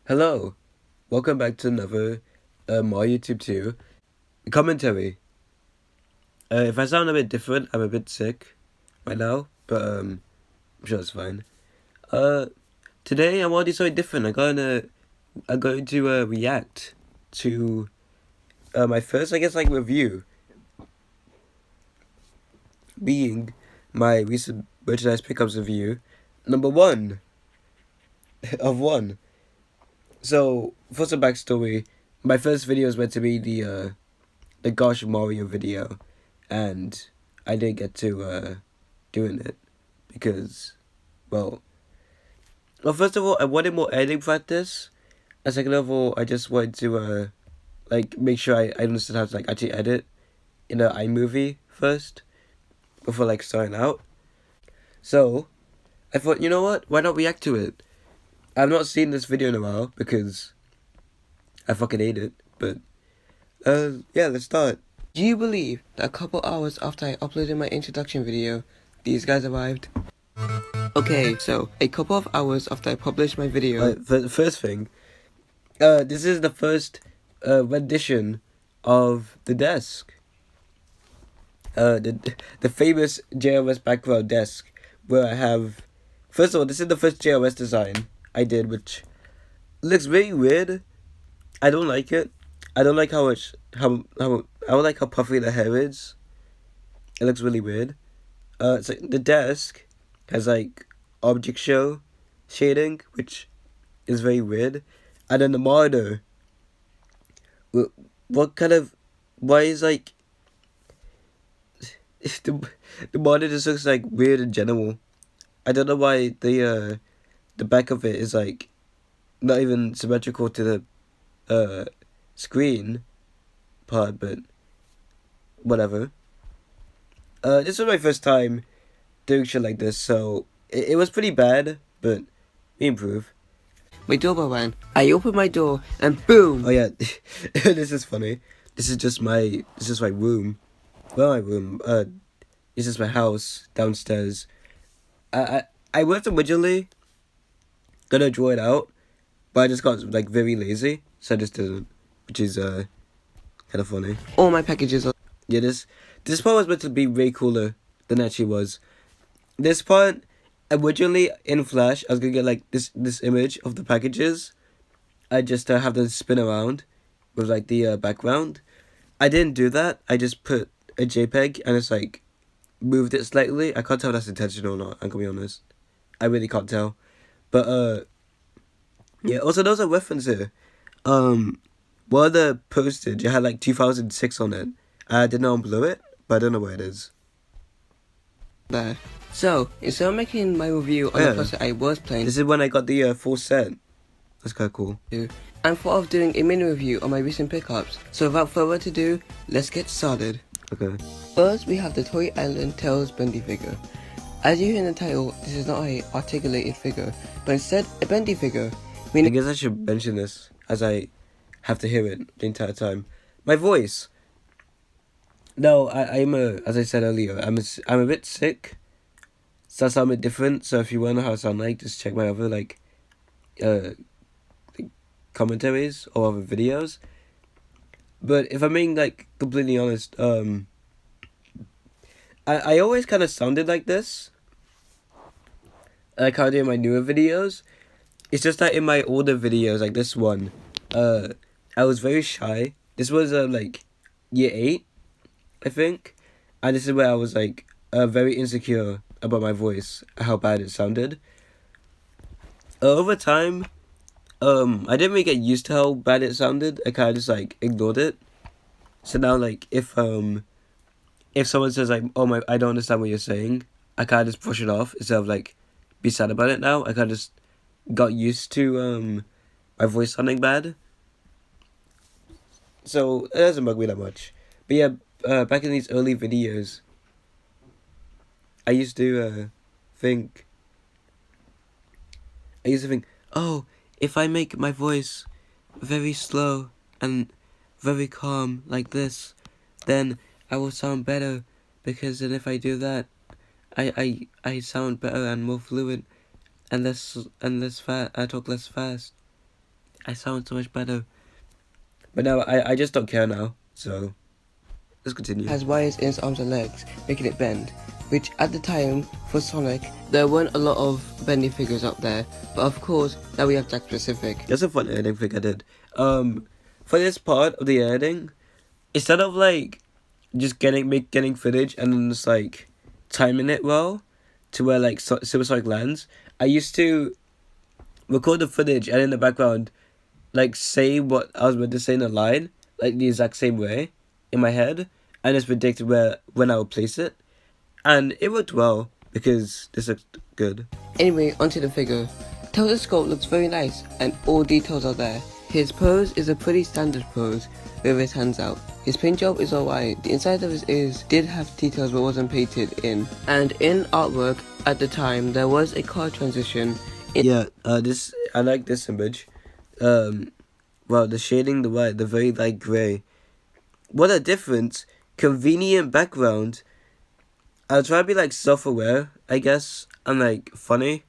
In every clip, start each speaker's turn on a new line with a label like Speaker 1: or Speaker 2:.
Speaker 1: Hello, welcome back to another my YouTube 2 commentary. If I sound a bit different, I'm a bit sick right now, but I'm sure it's fine. Uh, Today I'm already so different. I'm going to react to my first, I guess, like review, being my recent merchandise pickups review, number one of one. So for some backstory, my first video was meant to be the Gosh Mario video, and I didn't get to doing it because, well, first of all, I wanted more editing practice, and second of all, I just wanted to like make sure I understood how to like actually edit in an iMovie first before like starting out. So I thought, you know what? Why not react to it? I've not seen this video in a while because I fucking hate it. But yeah, let's start. Do you believe that a couple hours after I uploaded my introduction video, these guys arrived? Okay, so a couple of hours after I published my video, the first thing, this is the first rendition of the desk. The famous JRS background desk, where I have, first of all, this is the first JRS design I did, which looks very weird. I don't like it. I don't like how I don't like how puffy the hair is. It looks really weird. It's like the desk has like object show shading, which is very weird. And then the monitor, what kind of, why is like the monitor just looks like weird in general. I don't know why the back of it is like not even symmetrical to the screen part, but whatever. This was my first time doing shit like this, so it was pretty bad, but we improve. My doorbell rang. I opened my door and boom! Oh yeah, this is funny. This is my room. Well, my room. This is my house downstairs. I was originally gonna draw it out, but I just got like very lazy, so I just didn't, which is kind of funny. All my packages are this part was meant to be way cooler than it actually was. This part, originally in Flash, I was gonna get like this image of the packages. I just have them spin around with like the background. I didn't do that. I just put a JPEG and it's like moved it slightly. I can't tell if that's intentional or not. I'm gonna be honest. I really can't tell. But yeah. Also, there was a reference here. One of the postage, it had like 2006 on it. I didn't unblur it, but I don't know where it is. There. So, instead of making my review on the process I was playing, this is when I got the full set. That's kind of cool. I thought of doing a mini review on my recent pickups. So without further ado, let's get started. Okay. First, we have the Toy Island Tails bendy figure. As you hear in the title, this is not an articulated figure, but instead a bendy figure. I guess I should mention this, as I have to hear it the entire time. My voice. No, I'm as I said earlier, I'm a bit sick. So I sound a bit different. So if you want to know how I sound like, just check my other like commentaries or other videos. But if I'm being like completely honest, I always kind of sounded like this. Like how I do in my newer videos. It's just that in my older videos, like this one, I was very shy. This was like year 8, I think, and this is where I was like very insecure about my voice, how bad it sounded. Over time, I didn't really get used to how bad it sounded. I kind of just like ignored it. So now, like if someone says like, "Oh my, I don't understand what you're saying," I kind of just brush it off instead of like be sad about it. Now I kind of just got used to my voice sounding bad. So it doesn't bug me that much. But yeah, back in these early videos, I used to think, oh, if I make my voice very slow and very calm like this, then I will sound better, because then if I do that, I sound better and more fluent and less fast. I talk less fast. I sound so much better. But now I just don't care now. So let's continue.
Speaker 2: Has wires in its arms and legs, making it bend. Which at the time, for Sonic, there weren't a lot of bendy figures up there. But of course, now we have Jack Specific.
Speaker 1: That's a fun editing thing I did. For this part of the editing, instead of like just getting footage and then just like timing it well to where like Super Sonic lands, I used to record the footage and in the background like say what I was meant to say in a line, like the exact same way in my head, and just predict when I would place it. And it worked well because this looked good.
Speaker 2: Anyway, onto the figure. Tails' sculpt looks very nice and all details are there. His pose is a pretty standard pose with his hands out. His paint job is alright. The inside of his ears did have details but wasn't painted in. And in artwork at the time there was a car transition.
Speaker 1: This I like this image. Well, the shading, the white, the very light grey. What a difference! Convenient background. I'll try to be like self-aware, I guess, and like funny.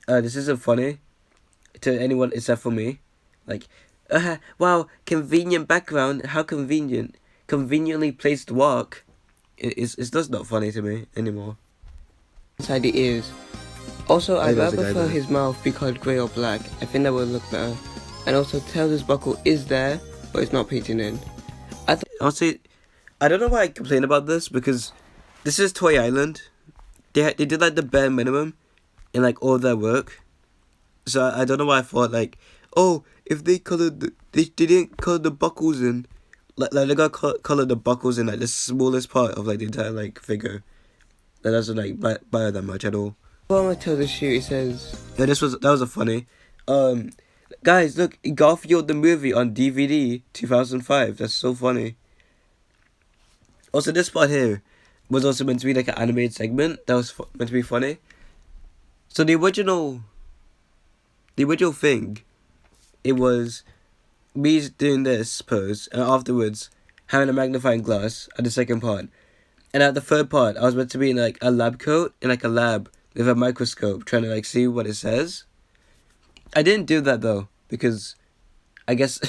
Speaker 1: This isn't funny to anyone except for me. Like, wow, convenient background. How convenient. Conveniently placed walk. It's just not funny to me anymore.
Speaker 2: Inside the ears. Also, I'd
Speaker 1: There's a guy
Speaker 2: prefer
Speaker 1: there.
Speaker 2: his mouth be colored grey or black. I think that would look better. And also, Tails' buckle is there, but it's not painted in.
Speaker 1: Honestly, I don't know why I complain about this because this is Toy Island. They did like the bare minimum in like all their work. So I don't know why I thought like, oh, if they colored they didn't color the buckles in, like they got color the buckles in like the smallest part of like the entire like figure. That doesn't like buy that much at all.
Speaker 2: On my Tails' shoe, it says.
Speaker 1: Yeah, that was a funny. Guys, look, Garfield the movie on DVD 2005. That's so funny. Also, this part here was also meant to be like an animated segment that was meant to be funny. So the original thing, it was me doing this pose and afterwards having a magnifying glass at the second part. And at the third part, I was meant to be in like a lab coat in like a lab with a microscope trying to like see what it says. I didn't do that though because I guess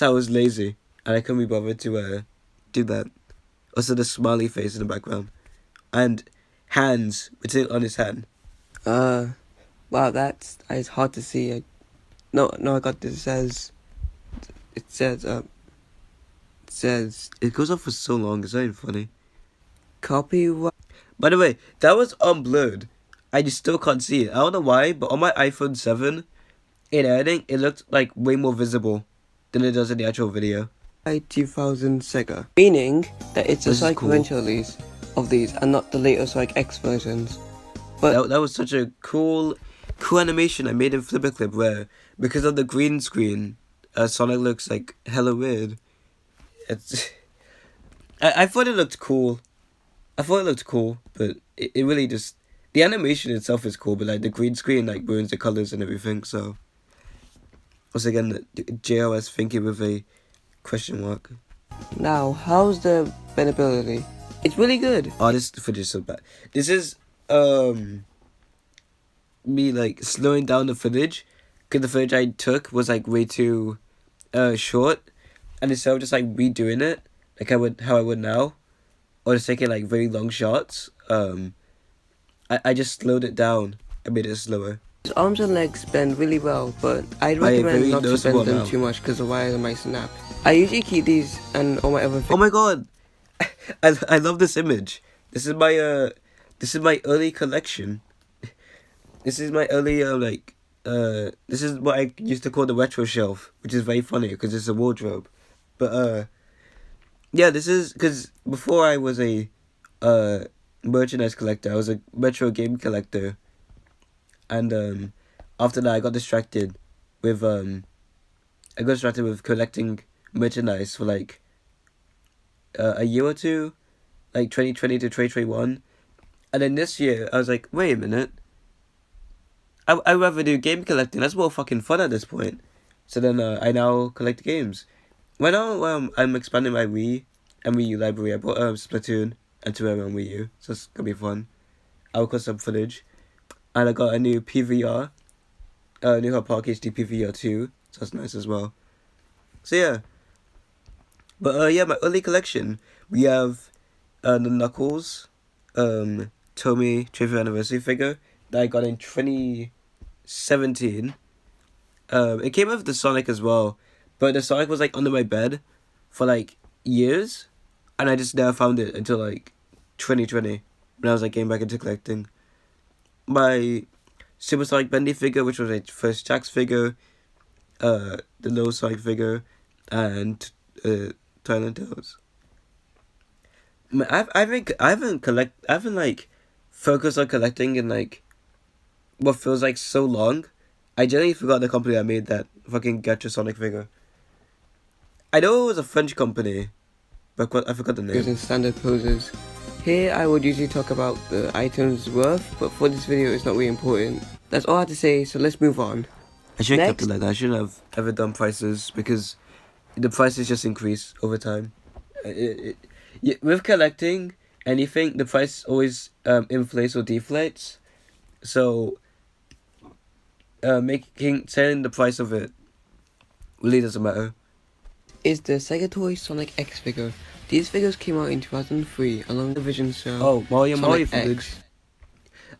Speaker 1: I was lazy and I couldn't be bothered to do that. Also the smiley face in the background and hands written on his hand.
Speaker 2: Wow, that's it's hard to see. No, I got this. It says
Speaker 1: It goes on for so long. It's not even funny.
Speaker 2: copyright.
Speaker 1: By the way, that was unblurred. I just still can't see it. I don't know why, but on my iPhone 7, in editing, it looked like way more visible than it does in the actual video.
Speaker 2: 2000 Sega, meaning that it's a
Speaker 1: This is
Speaker 2: sequential release of these and not the later Sonic X versions. But
Speaker 1: That was such a cool animation I made in Flipperclip where, because of the green screen, Sonic looks like hella weird. It's I thought it looked cool. But it really just... The animation itself is cool, but like the green screen like ruins the colours and everything, so... Once again, the JRS thinking with a question mark.
Speaker 2: now, how's the bendability? It's really good.
Speaker 1: Oh, this footage is so bad. This is, me, like, slowing down the footage, because the footage I took was, like, way too, short, and instead of just, like, redoing it, like how I would now, or just taking, like, very long shots, I just slowed it down and made it slower.
Speaker 2: His arms and legs bend really well, but I'd
Speaker 1: By a
Speaker 2: recommend
Speaker 1: very
Speaker 2: not to
Speaker 1: noticeable
Speaker 2: bend them
Speaker 1: amount.
Speaker 2: too much because the wires might snap. I usually keep these and all my other
Speaker 1: Oh my god! I love this image. This is my early collection. This is my early this is what I used to call the retro shelf, which is very funny because it's a wardrobe. But yeah, this is because before I was a merchandise collector, I was a retro game collector, and after that I got distracted with collecting merchandise for like a year or two, like 2020 to 2021, and then this year I was like, wait a minute, I'd rather do game collecting. That's more fucking fun at this point. So then I now collect games. Right now I'm expanding my Wii and Wii U library. I bought Splatoon and Terraria on Wii U, so it's gonna be fun. I'll cut some footage, and I got a new PVR, new Hot Park HD PVR 2 so that's nice as well. So yeah, but yeah, my early collection, we have the Knuckles, Tommy 25th anniversary figure that I got in 2017. It came with the Sonic as well, but the Sonic was like under my bed for like years, and I just never found it until like 2020 when I was like getting back into collecting. My Super Sonic Bendy figure, which was a first Jax figure, the Low Sonic figure, and Thailand Tales. I haven't like focused on collecting in like what feels like so long. I generally forgot the company that made that fucking Gacha Sonic figure. I know it was a French company, but I forgot the name.
Speaker 2: Using standard poses. Here I would usually talk about the item's worth, but for this video it's not really important. That's all I have to say, so let's move on.
Speaker 1: I should have kept it like that. I shouldn't have ever done prices because the prices just increase over time. With collecting anything, the price always inflates or deflates. So selling the price of it really doesn't matter.
Speaker 2: Is the Sega Toy Sonic X figure. These figures came out in 2003 along with the Vision Show.
Speaker 1: Oh, Mario
Speaker 2: Sonic
Speaker 1: footage.
Speaker 2: X.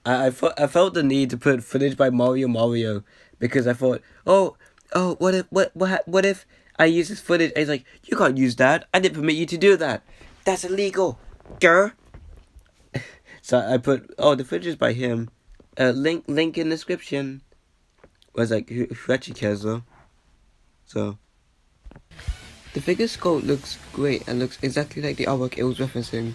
Speaker 1: I felt the need to put footage by Mario because I thought, what if I use this footage? And he's like, you can't use that. I didn't permit you to do that. That's illegal, girl. So I put the footage is by him. Link in description. Was like who actually cares though? So
Speaker 2: The figure's sculpt looks great and looks exactly like the artwork it was referencing.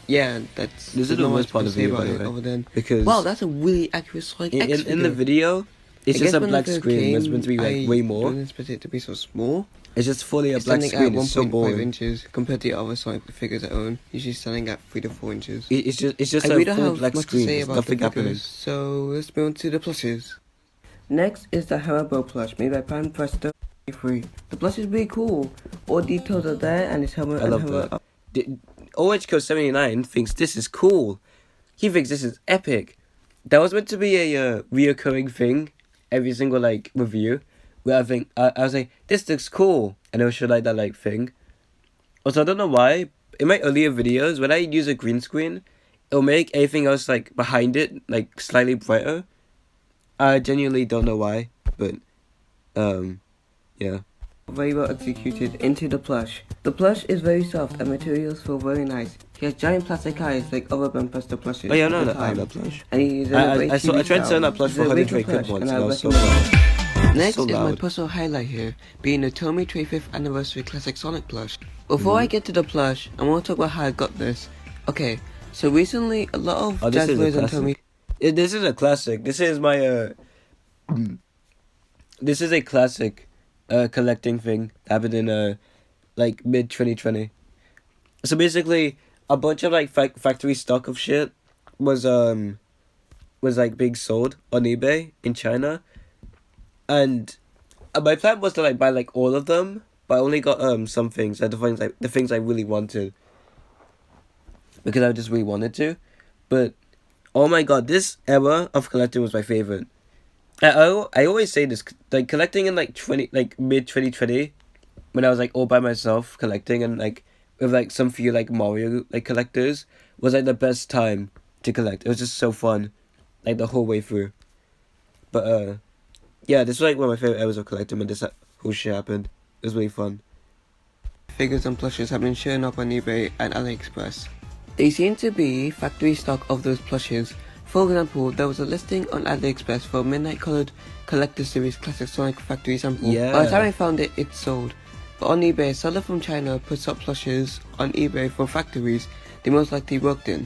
Speaker 2: Yeah, that's
Speaker 1: this is the worst part of the video, by the way,
Speaker 2: other than
Speaker 1: because
Speaker 2: wow, that's a really accurate Sonic X figure.
Speaker 1: In the video, it's just a black screen. It's meant to be like way more.
Speaker 2: I didn't expect it to be so small.
Speaker 1: It's just fully a black screen. It's so boring.
Speaker 2: 1.5 inches compared to the other Sonic figures I own, usually standing at 3 to 4 inches.
Speaker 1: It's just a full black screen. There's nothing happening.
Speaker 2: So let's move on to the plushes. Next is the Haribo plush made by Pan Presto 3. The plush is really cool. All details are there and his helmet.
Speaker 1: I love that. OHCO79 thinks this is cool. He thinks this is epic. That was meant to be a reoccurring thing every single like review. Where I was like, this looks cool, and it will show like that like thing. Also, I don't know why in my earlier videos when I use a green screen, it'll make everything else like behind it like slightly brighter. I genuinely don't know why, but yeah.
Speaker 2: Very well executed into the plush. The plush is very soft and materials feel very nice. He has giant plastic eyes like other Ben Presto plushes.
Speaker 1: Oh yeah, no, I have that plush.
Speaker 2: And he's
Speaker 1: I tried selling that plush for 100 trade quid once, and I was so loud.
Speaker 2: Next is my personal highlight here, being the Tommy 25th Anniversary Classic Sonic plush. Before I get to the plush, I want to talk about how I got this. Okay, so recently a lot of Jazzwares and Tommy...
Speaker 1: This is a classic. This is my this is a classic collecting thing that happened in like mid 2020. So basically a bunch of like factory stock of shit was like being sold on eBay in China. And my plan was to like buy like all of them, but I only got some things, like the things I really wanted, because I just really wanted to. But oh my god, this era of collecting was my favorite. I always say this, like collecting in like mid 2020, when I was like all by myself collecting and like with like some few like Mario like collectors, was like the best time to collect. It was just so fun, like the whole way through. But yeah, this was like one of my favorite eras of collecting when this whole shit happened. It was really fun.
Speaker 2: Figures and plushes have been showing up on eBay and AliExpress. They seem to be factory stock of those plushes. For example, there was a listing on AliExpress for a Midnight Colored Collector Series Classic Sonic Factory Sample.
Speaker 1: Yeah.
Speaker 2: By the time I found it, it's sold. But on eBay, a seller from China puts up plushes on eBay from factories they most likely worked in.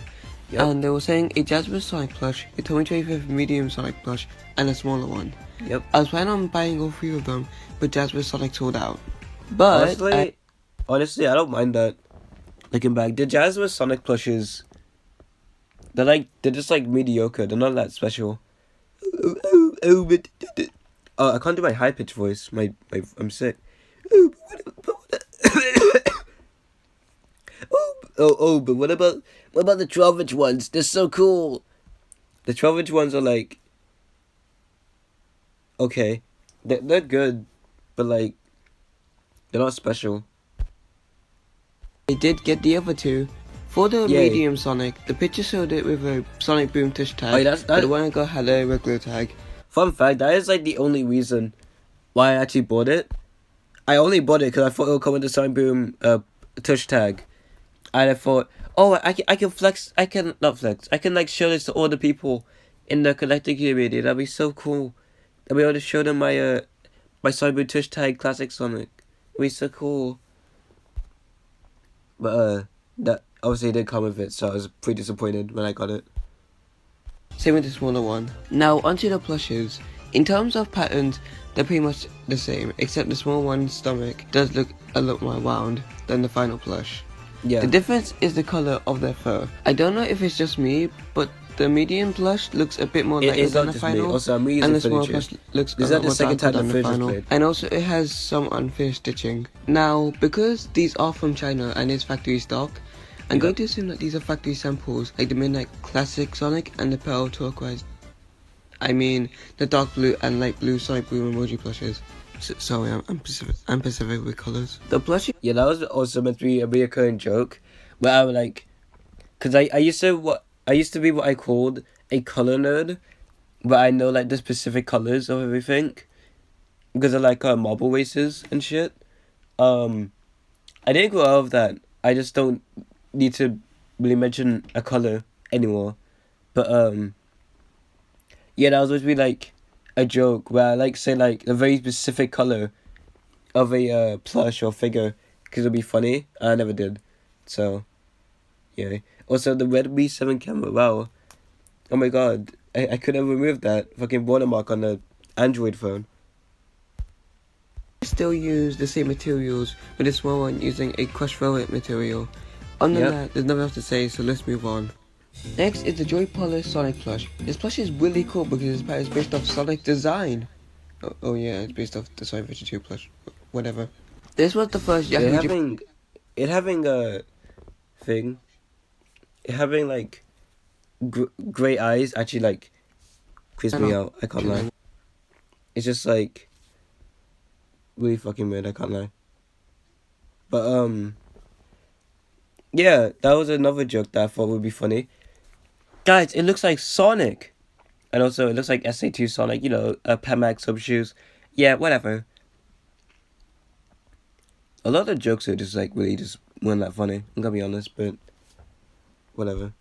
Speaker 2: Yep. And they were saying a Jazzwares Sonic plush, a Tommy 25th medium Sonic plush, and a smaller one.
Speaker 1: Yep.
Speaker 2: I was planning on buying all 3 of them, but Jazzwares Sonic sold out. But
Speaker 1: honestly, I don't mind that. Looking back, the Jazzwares Sonic plushes, they're just like mediocre. They're not that special. I can't do my high pitched voice. I'm sick. But what about the 12-inch ones? They're so cool. The 12-inch ones are like okay. They're good, but like they're not special.
Speaker 2: I did get the other two. For the
Speaker 1: Yay.
Speaker 2: medium Sonic, the picture showed it with a Sonic Boom Touch tag,
Speaker 1: Oh, yeah,
Speaker 2: but the one I got had a regular tag.
Speaker 1: Fun fact, that is like the only reason why I actually bought it. I only bought it because I thought it would come with the Sonic Boom touch tag. And I thought, oh, I can flex, I can, not flex, I can like show this to all the people in the collecting community. That'd be so cool. I'll be able to show them my my Sonic Boom touch tag Classic Sonic. It'd be so cool. But that obviously didn't come with it, so I was pretty disappointed when I got it.
Speaker 2: Same with the smaller one. Now onto the plushes. In terms of patterns, they're pretty much the same, except the small one's stomach does look a lot more round than the final plush.
Speaker 1: Yeah.
Speaker 2: The difference is the colour of their fur. I don't know if it's just me, but the medium plush looks a bit more lighter than the final,
Speaker 1: Also, I'm reusing
Speaker 2: and the small
Speaker 1: footage.
Speaker 2: plush looks
Speaker 1: Is
Speaker 2: a
Speaker 1: that
Speaker 2: lot
Speaker 1: the
Speaker 2: more
Speaker 1: second
Speaker 2: darker
Speaker 1: time
Speaker 2: than
Speaker 1: the
Speaker 2: the
Speaker 1: footage
Speaker 2: final.
Speaker 1: played?
Speaker 2: And also it has some unfinished stitching. Now, because these are from China and it's factory stock, I'm going to assume that these are factory samples, like the Midnight Classic Sonic and the Pearl Turquoise. I mean, the dark blue and light blue Sonic Boom emoji plushes. Sorry, I'm specific with colours. The plushie.
Speaker 1: Yeah, that was also meant to be a reoccurring joke, where I would like, cause I used to be what I called a color nerd, where I know like the specific colors of everything, because I like marble races and shit. I didn't grow out of that. I just don't need to really mention a color anymore. But yeah, that was supposed to be like a joke where I like say like a very specific color of a plush or figure because it'd be funny. I never did, so yeah. Also, the Redmi 7 camera. Wow, oh my god, I could have removed that fucking watermark on the Android phone.
Speaker 2: Still use the same materials, with the small one using a crushed velvet material. Other than that, there's nothing else to say, so let's move on. Next is the Joy Polish Sonic plush. This plush is really cool because it's based off Sonic design. Oh yeah, it's based off the Sonic 52 plush. Whatever. This was the first Yahoo
Speaker 1: It having a thing. It having like grey eyes actually like creeps me out. I can't lie. It's just like really fucking weird. I can't lie. But yeah, that was another joke that I thought would be funny. Guys, it looks like Sonic, and also it looks like SA2 Sonic. You know, Pemax sub shoes. Yeah, whatever. A lot of jokes are just like really just weren't that funny. I'm gonna be honest, but whatever.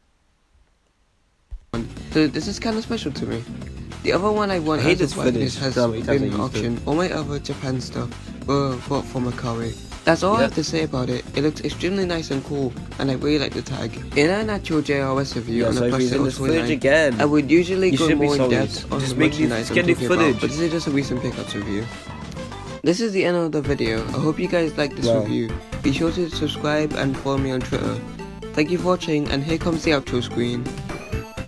Speaker 2: So this is kind of special to me. The other one I want
Speaker 1: I hate
Speaker 2: as
Speaker 1: this
Speaker 2: a
Speaker 1: footage.
Speaker 2: has
Speaker 1: Tell me,
Speaker 2: been an auction. All my other Japan stuff were bought from Akari. That's all I have to say about it. It looks extremely nice and cool, and I really like the tag. In an actual JRS review on the plush sale
Speaker 1: footage again.
Speaker 2: I would usually
Speaker 1: You
Speaker 2: go
Speaker 1: should be
Speaker 2: more in
Speaker 1: sorry.
Speaker 2: depth on
Speaker 1: Just
Speaker 2: the
Speaker 1: make
Speaker 2: merchandise I'm
Speaker 1: get the
Speaker 2: talking
Speaker 1: footage.
Speaker 2: about, but this is just a recent pickups review. This is the end of the video. I hope you guys like this review. Be sure to subscribe and follow me on Twitter. Thank you for watching, and here comes the outro screen.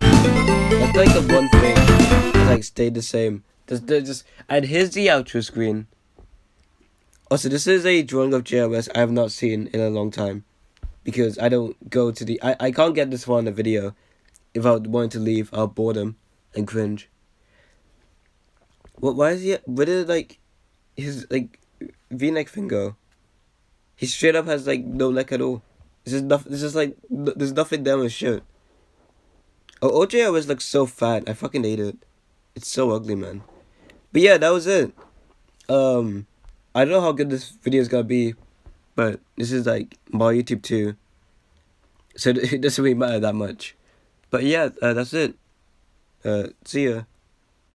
Speaker 1: That's like the one thing that like stayed the same. And here's the outro screen. Also, this is a drawing of JRS I have not seen in a long time, because I don't go to the I can't get this one on the video. If I wanted to leave, I'll boredom and cringe. What? Why is he? Where did like his like V-neck thing go? He straight up has like no neck at all. This is nothing. This is like there's nothing down his shirt. Oh, OJRS looks so fat. I fucking hate it. It's so ugly, man. But yeah, that was it. I don't know how good this video is gonna be, but this is like my YouTube too, so it doesn't really matter that much. But yeah, that's it. See ya.